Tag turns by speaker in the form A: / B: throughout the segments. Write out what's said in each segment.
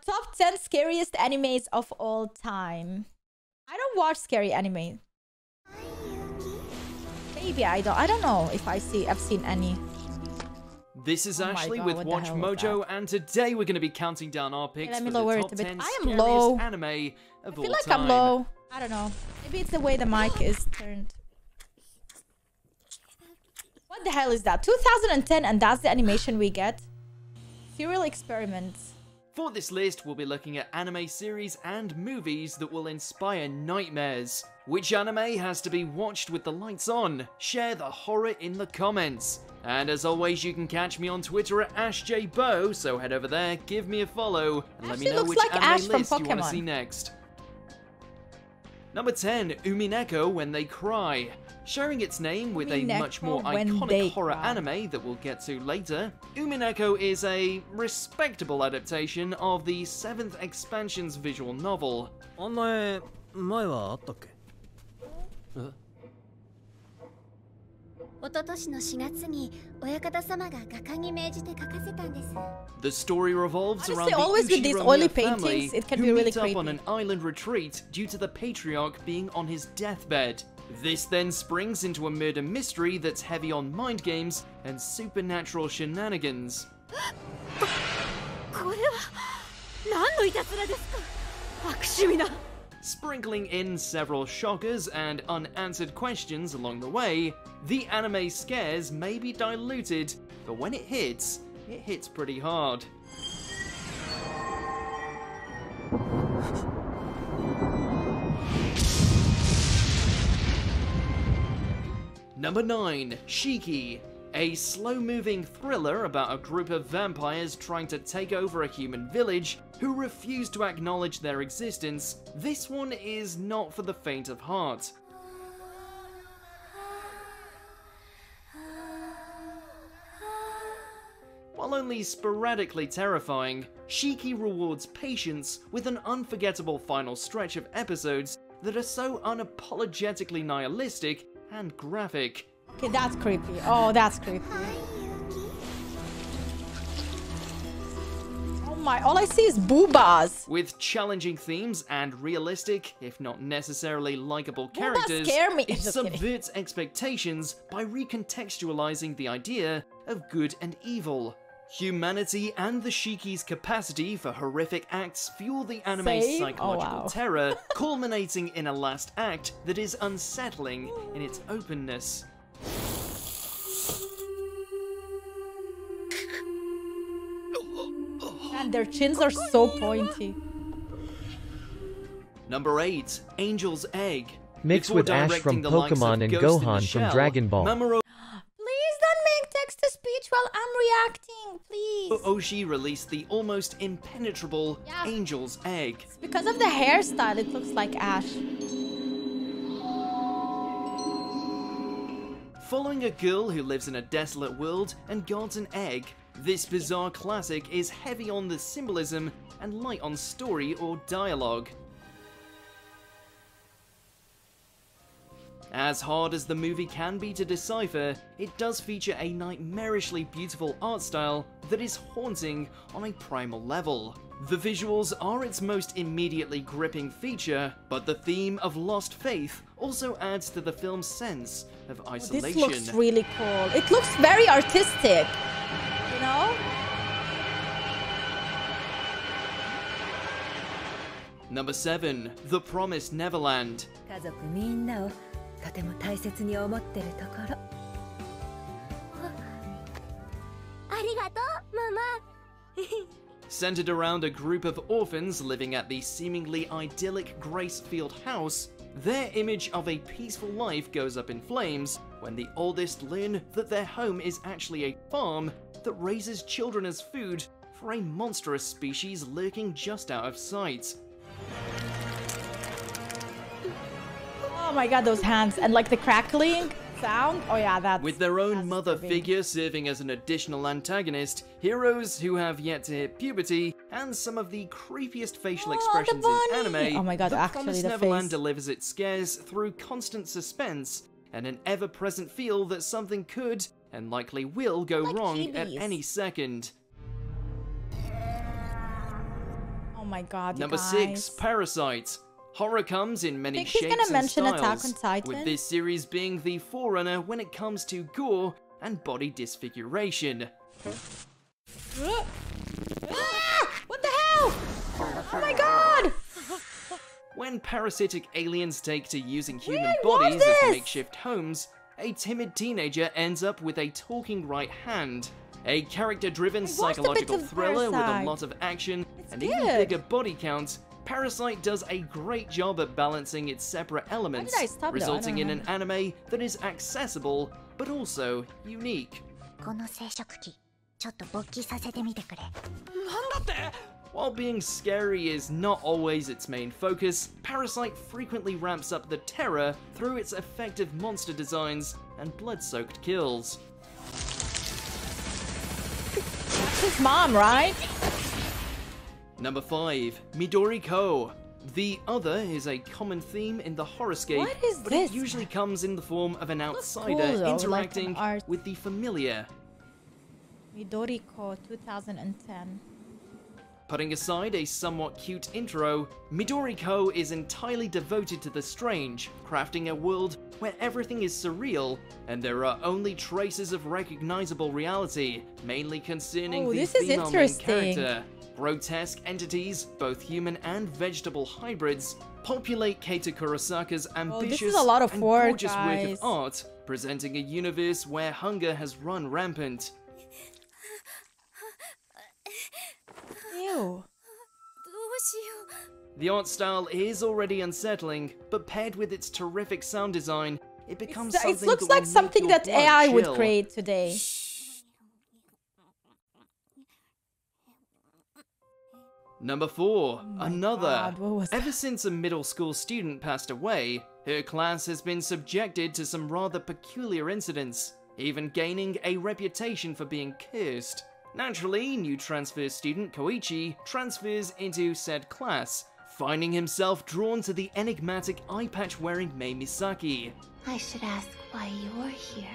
A: Top 10 scariest animes of all time. I don't watch scary anime. Maybe I don't know if I've seen any.
B: This is Ashley
A: God,
B: with Watch Mojo, and today we're going to be counting down our picks for the top 10 scariest anime of all time. I feel like I'm low.
A: I don't know. Maybe it's the way the mic is turned. What the hell is that? 2010, and that's the animation we get? Serial experiments.
B: For this list, we'll be looking at anime series and movies that will inspire nightmares. Which anime has to be watched with the lights on? Share the horror in the comments. And as always, you can catch me on Twitter at AshJBo, so head over there, give me a follow, and let me know which anime list you want to see next. Number 10, Umineko When They Cry. Sharing its name with a much more iconic horror anime that we'll get to later, Umineko is a respectable adaptation of the 7th expansion's visual novel.
C: 一昨年の4月に親方様が画家に命じて描かせたんです。
B: The story revolves around the
A: always with these oily paintings, it can be really
B: creepy. Up on an island retreat due to the patriarch being on his deathbed. This then springs into a murder mystery that's heavy on mind games and supernatural shenanigans.
C: これは何のいたずらですか？悪趣味な。
B: Sprinkling in several shockers and unanswered questions along the way, the anime scares may be diluted, but when it hits pretty hard. Number 9, Shiki. A slow-moving thriller about a group of vampires trying to take over a human village who refuse to acknowledge their existence. This one is not for the faint of heart. While only sporadically terrifying, Shiki rewards patience with an unforgettable final stretch of episodes that are so unapologetically nihilistic and graphic.
A: Okay, that's creepy. Oh, that's creepy. Oh my, all I see is boobas.
B: With challenging themes and realistic, if not necessarily likable characters,
A: scare me.
B: it subverts expectations by recontextualizing the idea of good and evil. Humanity and the Shiki's capacity for horrific acts fuel the anime's psychological terror, culminating in a last act that is unsettling in its openness.
A: And their chins are so pointy.
B: Number 8, Angel's Egg.
D: Mixed with Ash from Pokemon and Gohan from Dragon Ball.
A: Please don't make text-to-speech while I'm reacting, please.
B: Oshi released the almost impenetrable Angel's Egg.
A: It's because of the hairstyle, it looks like Ash.
B: Following a girl who lives in a desolate world and guards an egg, this bizarre classic is heavy on the symbolism and light on story or dialogue. As hard as the movie can be to decipher, it does feature a nightmarishly beautiful art style that is haunting on a primal level. The visuals are its most immediately gripping feature, but the theme of lost faith also adds to the film's sense of isolation.
A: This looks really cool. It looks very artistic, you know?
B: Number 7, The Promised Neverland.
C: 家族みんなをとても大切に思ってるところ。ありがとう、ママ。
B: Centered around a group of orphans living at the seemingly idyllic Gracefield house, their image of a peaceful life goes up in flames when the oldest learn that their home is actually a farm that raises children as food for a monstrous species lurking just out of sight.
A: Oh my god, those hands and like the crackling sound. Oh yeah, that's...
B: With their own mother figure serving as an additional antagonist, heroes who have yet to hit puberty, and some of the creepiest facial expressions in anime,
A: oh my god,
B: The
A: actually
B: Promised
A: the
B: Neverland
A: face.
B: delivers its scares through constant suspense and an ever-present feel that something could, and likely will, go wrong at any second.
A: my god, you
B: Number
A: guys.
B: 6, Parasite. Horror comes in many
A: Think he's
B: shapes
A: gonna
B: and
A: mention
B: styles,
A: Attack on Titan?
B: with this series being the forerunner when it comes to gore and body disfiguration.
A: Ah! What the hell? Oh my god!
B: When parasitic aliens take to using human
A: Wait, what
B: bodies
A: is
B: as
A: this?
B: makeshift homes, a timid teenager ends up with a talking right hand. A character-driven
A: watched a bit
B: psychological
A: of
B: thriller with a
A: Parasite.
B: lot of action
A: It's
B: and even
A: good.
B: bigger body count, Parasite does a great job at balancing its separate elements,
A: I stop, though? I
B: resulting
A: don't
B: in an anime that is accessible but also unique.
C: この生殖器ちょっと勃起させてみてくれ。
B: While being scary is not always its main focus, Parasite frequently ramps up the terror through its effective monster designs and blood-soaked kills.
A: That's his mom, right?
B: Number 5, Midori-ko. The other is a common theme in the horrorscape,
A: What is
B: but
A: this?
B: it usually comes in the form of an
A: Looks
B: outsider
A: cool, though, like
B: interacting
A: an art.
B: with the familiar.
A: Midori-ko 2010.
B: Putting aside a somewhat cute intro, Midori-ko is entirely devoted to the strange, crafting a world where everything is surreal and there are only traces of recognizable reality, mainly concerning
A: Oh,
B: the
A: this is
B: female main
A: interesting.
B: character. Grotesque entities, both human and vegetable hybrids, populate Keita Kurosaka's ambitious
A: is a lot of
B: and
A: work,
B: gorgeous work
A: guys.
B: of art, presenting a universe where hunger has run rampant.
A: Ew.
C: どうしよう。
B: The art style is already unsettling, but paired with its terrific sound design, it becomes
A: It
B: something
A: looks
B: that
A: like
B: will
A: something
B: make your
A: that
B: blood
A: AI would
B: chill.
A: create today.
B: Number 4, Another.
A: God, what was
B: Ever since a middle school student passed away, her class has been subjected to some rather peculiar incidents, even gaining a reputation for being cursed. Naturally, new transfer student Koichi transfers into said class, finding himself drawn to the enigmatic eye patch wearing Mei Misaki.
C: I should ask why you're here.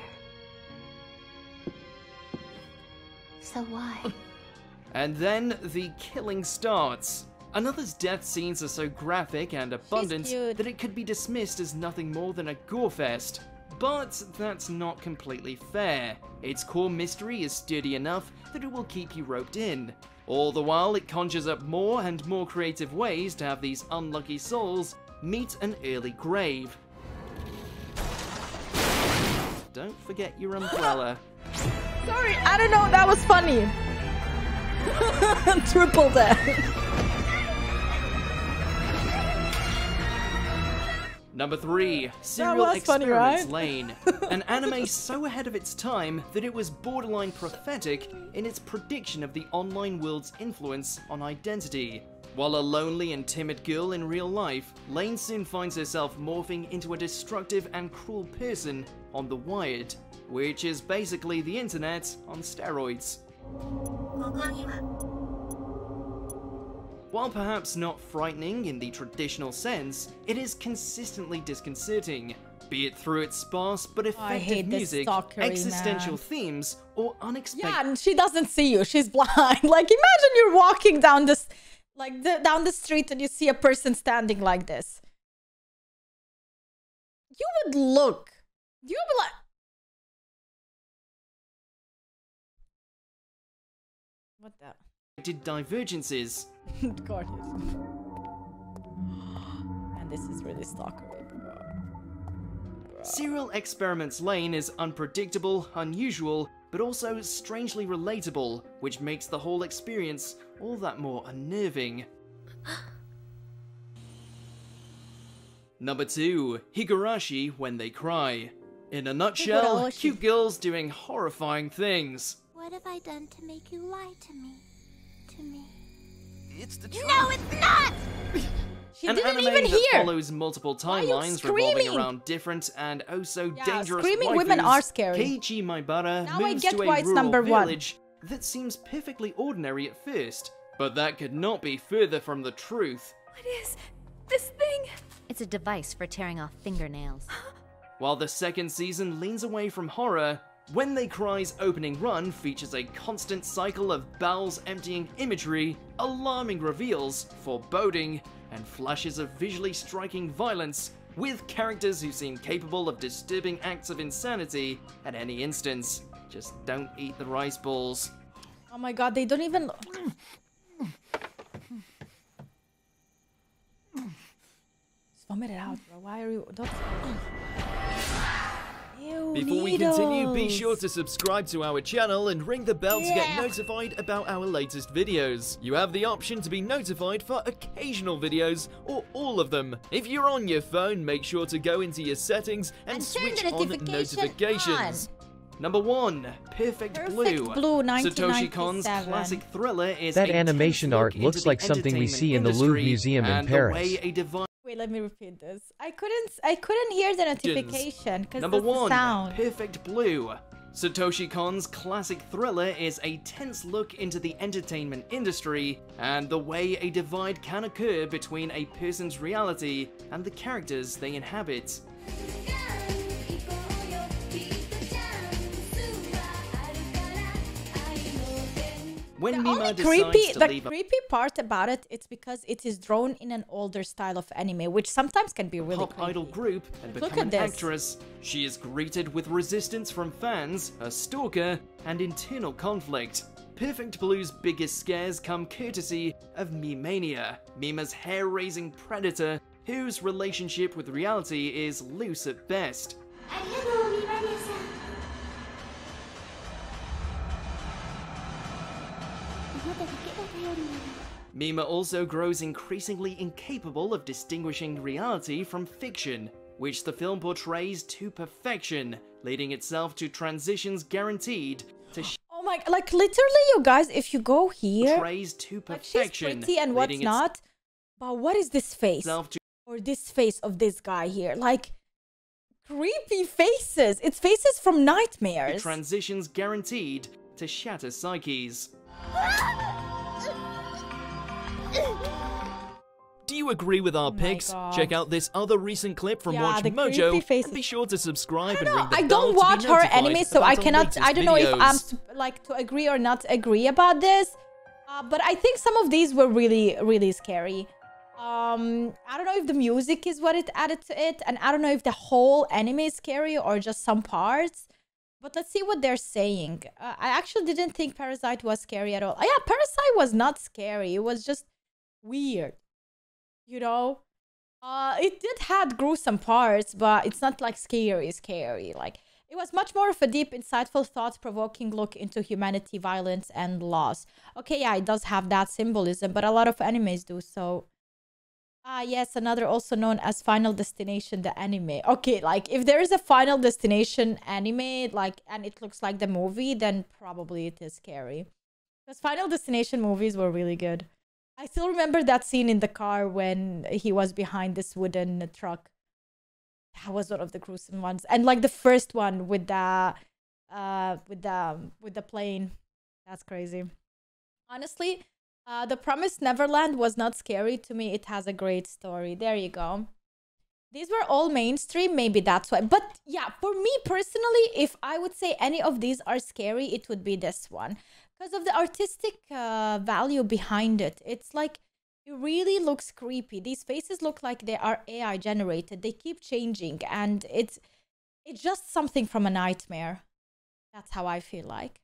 C: So why?
B: And then the killing starts. Another's death scenes are so graphic and abundant
A: cute.
B: that it could be dismissed as nothing more than a gore fest. But that's not completely fair. Its core mystery is sturdy enough that it will keep you roped in. All the while, it conjures up more and more creative ways to have these unlucky souls meet an early grave. Don't forget your umbrella.
A: Sorry, I don't know. That was funny. Triple death.
B: Number 3, Serial
A: was funny,
B: Experiments
A: right?
B: Lane. An anime so ahead of its time that it was borderline prophetic in its prediction of the online world's influence on identity. While a lonely and timid girl in real life, Lane soon finds herself morphing into a destructive and cruel person on The Wired, which is basically the internet on steroids. While perhaps not frightening in the traditional sense, it is consistently disconcerting, be it through its sparse but
A: I
B: effective
A: hate this
B: music,
A: stalkery,
B: existential
A: man.
B: themes, or unexpected.
A: Yeah, and she doesn't see you. She's blind. Like, imagine you're walking down this, down the street, and you see a person standing like this. You would look. You would be like, what the?
B: Divergences.
A: God. And this is really stalkery, bro.
B: Serial Experiments Lane is unpredictable, unusual, but also strangely relatable, which makes the whole experience all that more unnerving. Number 2, Higurashi When They Cry. In a nutshell,
A: Higurashi.
B: cute girls doing horrifying things.
C: What have I done to make you lie to me? To me?
B: It's the truth.
C: No, it's not!
A: She
B: An
A: didn't
B: anime
A: even
B: that
A: hear.
B: follows multiple
A: Why are you
B: timelines revolving
A: screaming?
B: around different and oh so
A: Yeah,
B: dangerous
A: screaming women
B: waifus,
A: are scary.
B: Keiichi Maibara
A: Now I
B: moves
A: get
B: to
A: why
B: a
A: it's
B: rural
A: number one.
B: village that seems perfectly ordinary at first, but that could not be further from the truth.
E: What is this thing?
F: It's a device for tearing off fingernails.
B: While the second season leans away from horror, When They Cry's opening run features a constant cycle of bowels emptying imagery, alarming reveals, foreboding, and flashes of visually striking violence, with characters who seem capable of disturbing acts of insanity at any instance. Just don't eat the rice balls.
A: Oh my god, they don't even... Just vomit it out, bro. Why are you... Don't... Ew,
B: Before we continue, be sure to subscribe to our channel and ring the bell to get notified about our latest videos. You have the option to be notified for occasional videos or all of them. If you're on your phone, make sure to go into your settings and switch on notifications. Number 1, Perfect Blue. Satoshi Kon's classic thriller is
D: that animation art looks like something we see in the Louvre Museum in Paris.
A: Wait, let me repeat this. I couldn't hear the notification because
B: Number 1,
A: sound.
B: Perfect Blue. Satoshi Kon's classic thriller is a tense look into the entertainment industry and the way a divide can occur between a person's reality and the characters they inhabit. When Mima decides to leave
A: the creepy part about it, it's because it is drawn in an older style of anime, which sometimes can be really
B: pop idol group and become an actress, she is greeted with resistance from fans, a stalker, and internal conflict. Perfect Blue's biggest scares come courtesy of Mimania, Mima's hair-raising predator, whose relationship with reality is loose at best. Mima also grows increasingly incapable of distinguishing reality from fiction, which the film portrays to perfection, leading itself to transitions guaranteed to
A: oh my, like literally, you guys, if you go here,
B: portrays to perfection,
A: like she's pretty and what's not, but what is this face? Or this face of this guy here? Like, creepy faces. It's faces from nightmares.
B: Transitions guaranteed to shatter psyches. Do you agree with our picks?
A: God.
B: Check out this other recent clip from Watch Mojo and be sure to subscribe and ring the bell.
A: I don't watch horror anime, so I cannot. I don't know if I'm like to agree or not agree about this. But I think some of these were really scary. I don't know if the music is what it added to it, and I don't know if the whole anime is scary or just some parts. But let's see what they're saying. I actually didn't think Parasite was scary at all. Yeah, Parasite was not scary. It was just weird. You know? It did have gruesome parts, but it's not like scary. Like, it was much more of a deep, insightful, thought-provoking look into humanity, violence, and loss. Okay, yeah, it does have that symbolism, but a lot of animes do, so... yes, another also known as Final Destination, the anime. Okay, like, if there is a Final Destination anime, like, and it looks like the movie, then probably it is scary. Because Final Destination movies were really good. I still remember that scene in the car when he was behind this wooden truck. That was one of the gruesome ones. And, like, the first one with the plane. That's crazy. Honestly... The Promised Neverland was not scary to me. It has a great story. There you go. These were all mainstream. Maybe that's why. But yeah, for me personally, if I would say any of these are scary, it would be this one. Because of the artistic value behind it. It's like, it really looks creepy. These faces look like they are AI generated. They keep changing. And it's just something from a nightmare. That's how I feel like.